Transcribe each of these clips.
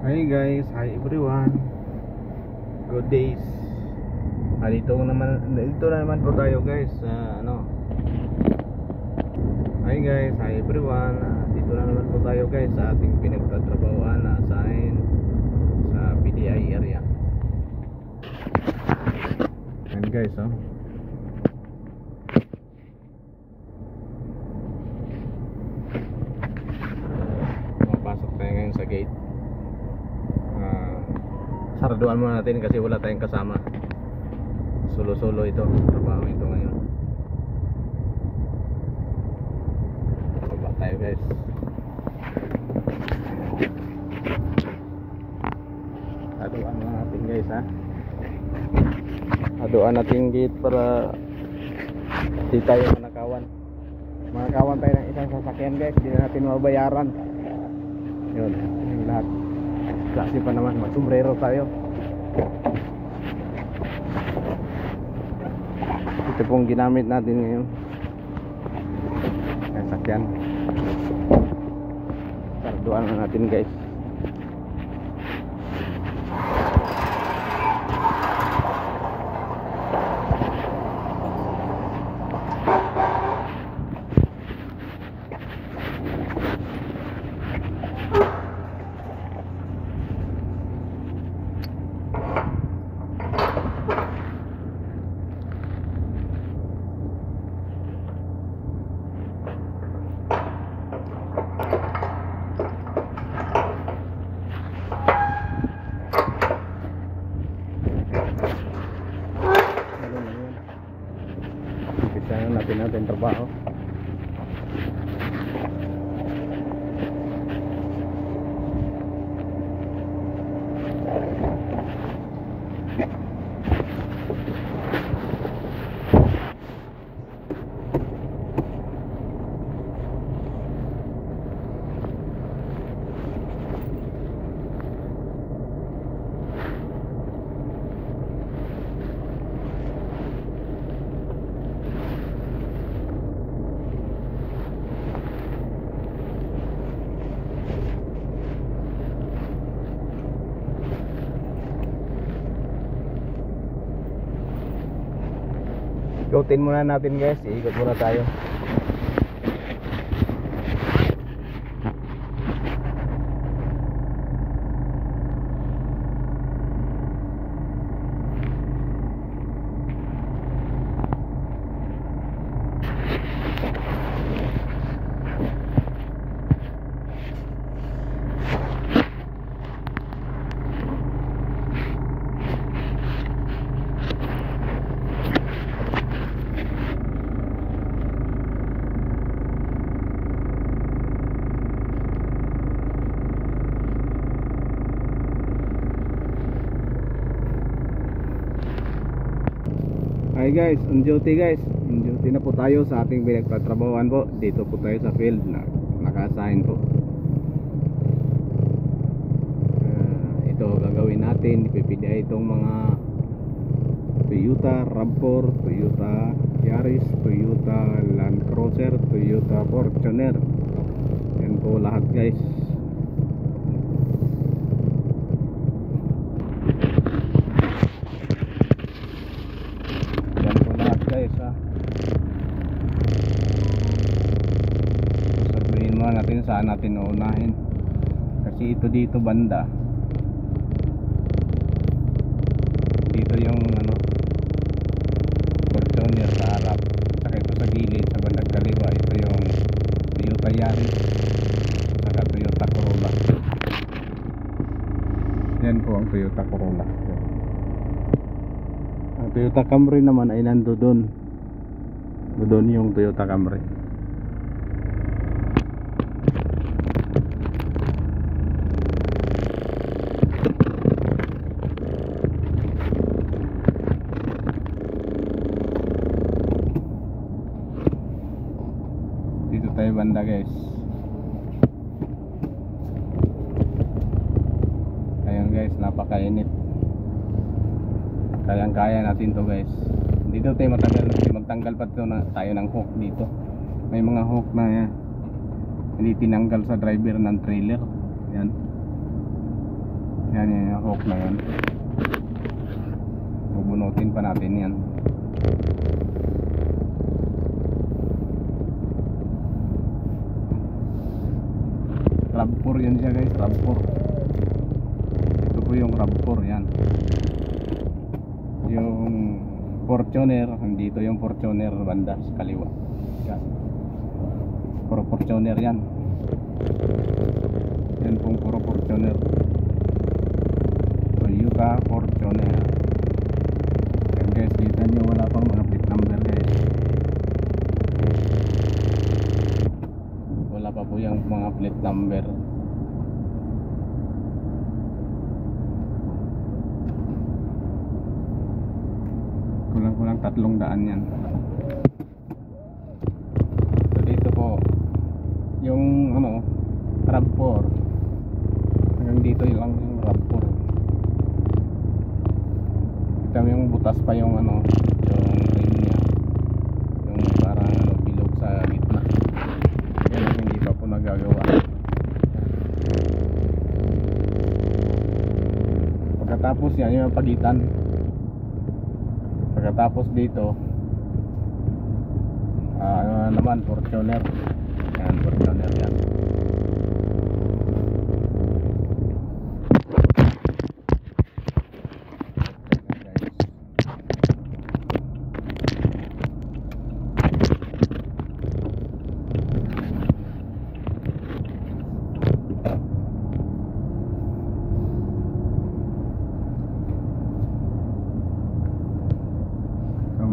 Hi guys, hi everyone. Good days. Dito na naman po tayo guys sa Hi guys, hi everyone. Dito na naman po tayo guys sa ating pinagtatrabahoan na assign sa PDI area. Ayan guys, Mapasok tayo ngayon sa gate. Sarduan muna natin kasi wala tayong kasama. Solo ito, trabaho ito ngayon. Baba tayo guys. Aduan na natin guys Aduan natin gate para di tayo manakawan. Manakawan tayo ng isang sasakyan guys, di na natin mabayaran. Yun, yung lahat. Klase pa naman, magsombrero tayo. Ito pong ginamit natin ngayon. Sasakyan. Sarduan na natin guys. Natin trabaho. Ikutin muna natin guys, iikot muna tayo. Hi guys, on duty guys. On duty na po tayo sa ating pinagtatrabahoan po. Dito po tayo sa field na naka-assign po. Ito gagawin natin. Ipipili itong mga Toyota RAV4, Toyota Yaris, Toyota Land Cruiser, Toyota Fortuner. Yan po lahat guys. Sabihin mo natin saan natin uunahin, kasi ito dito banda, dito yung Fortuner sa harap, saka ito sa gilid sa bandang kaliwa ito yung Toyota Yaris saka Toyota Corolla. Yan po ang Toyota Corolla. Ang Toyota Camry naman ay nando doon yung Toyota Camry. Dito tayo banda guys. Ayan guys, napakainit. Kayang-kaya natin to guys. Dito tayo magtanggal pa tayo ng hook dito. May mga hook na hindi tinanggal sa driver ng trailer. Yan. Yan yung hook na yun. Bubunutin pa natin yan. RAV4 yan siya guys, RAV4. Ito po yung RAV4 yan. Yung Fortuner, dito yung Fortuner banda sa kaliwa. Yan. Puro Fortuner yan. Yan pong puro Fortuner. Toyota Fortuner. Yan guys, kita nyo wala pang mga plate number guys. Wala pa po yung mga plate number. Kulang-kulang 300 yan. So dito po yung ano, RAV4. Hanggang dito lang yung RAV4. Kita mo yung butas pa yung ano, yung rim niya. Yung parang ano, bilog sa gitna. Yan ang hindi pa po nagagawa. Pagkatapos yan yung pagitan. Pagkatapos dito ano naman, Fortuner. Yan, Fortuner yan.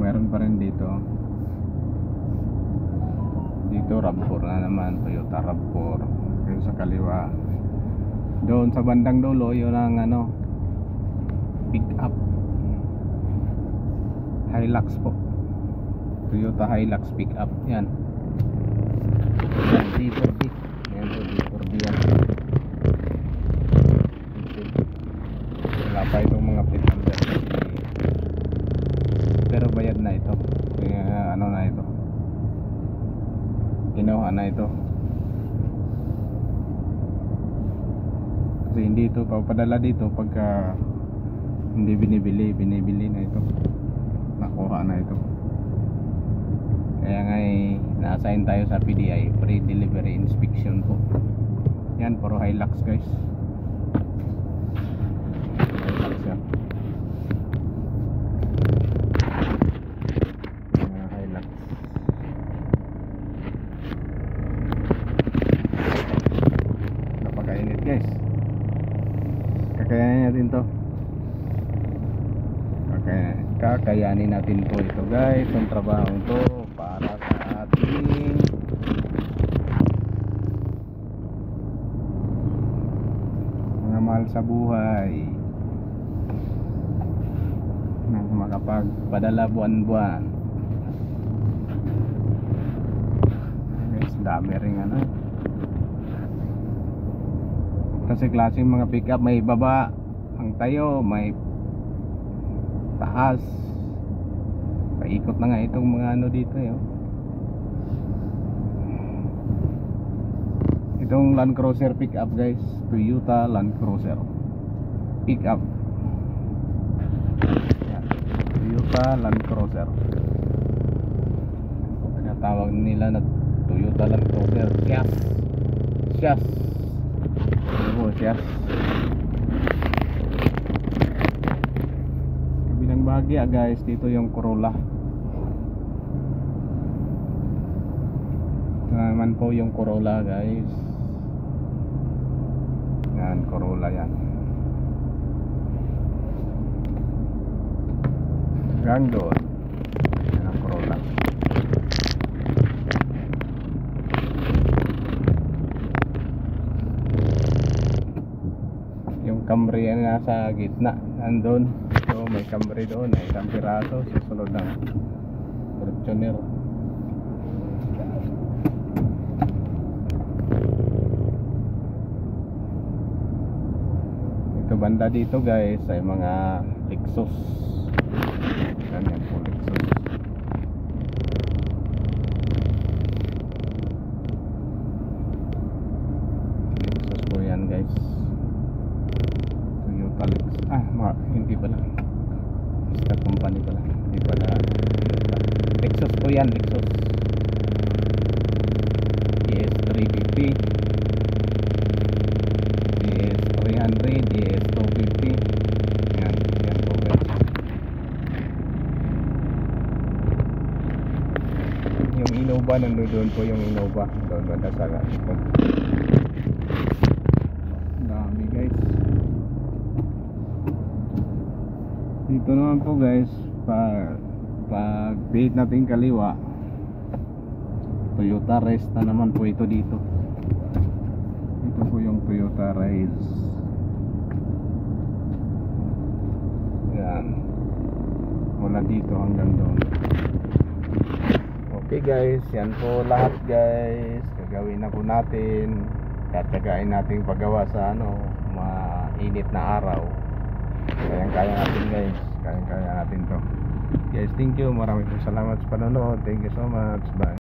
Meron pa rin dito RAV4 na naman, Toyota RAV4. Yung sa kaliwa doon sa bandang dulo yun ang ano, pick up Hilux po, Toyota Hilux pick up yan. D4D yan po, D4D yan. Wala pa itong mga plate number pero bayad na ito. Ano na ito, kinuha na ito kasi hindi ito papadala dito pagka hindi binibili na ito, nakuha na ito. Kaya nga na-assign tayo sa PDI, pre-delivery inspection po. Yan, puro Hilux guys. Hilux yan. Guys, kakayanin natin to. Kakayanin natin po ito guys, ang trabaho to para sa ating mga mahal sa buhay na makapagpadala buwan-buwan. Guys, dami rin ano. Kasi klaseng mga pick up, may baba ang tayo, may taas. Paikot na nga itong mga ano dito yun. Itong Land Cruiser pick up guys, Toyota Land Cruiser pick up. Yan. Toyota Land Cruiser. Tawag nila na Toyota Land Cruiser Sias. Siya. Kabilang bahagya guys, dito yung Corolla. Ito naman po yung Corolla guys. Yan, Corolla yan. Gandon. Yan ang Corolla. Camry yan nasa gitna, nandun. So may Camry doon, ay isang piraso, susunod ng Fortuner. Ito banda dito guys ay mga Lexus. Ganyan po, Lexus. Lexus po yan guys. Hindi pala sister company pala, hindi pala Toyota. Lexus po yan, Lexus ES350, ES300, ES250. Yan po guys. Yung Innova nandun po, yung Innova doon banda sa likod. Dami guys. Dito naman po guys, pag bihit natin kaliwa, Toyota Race na naman po ito dito. Ito po yung Toyota Race. Yan, mula dito hanggang doon. Okay guys, yan po lahat guys. Gagawin na po natin. Tatagain natin paggawa sa mainit na araw. Kaya natin guys, kaya natin to guys. Thank you, maraming salamat sa panonood. Thank you so much, bye.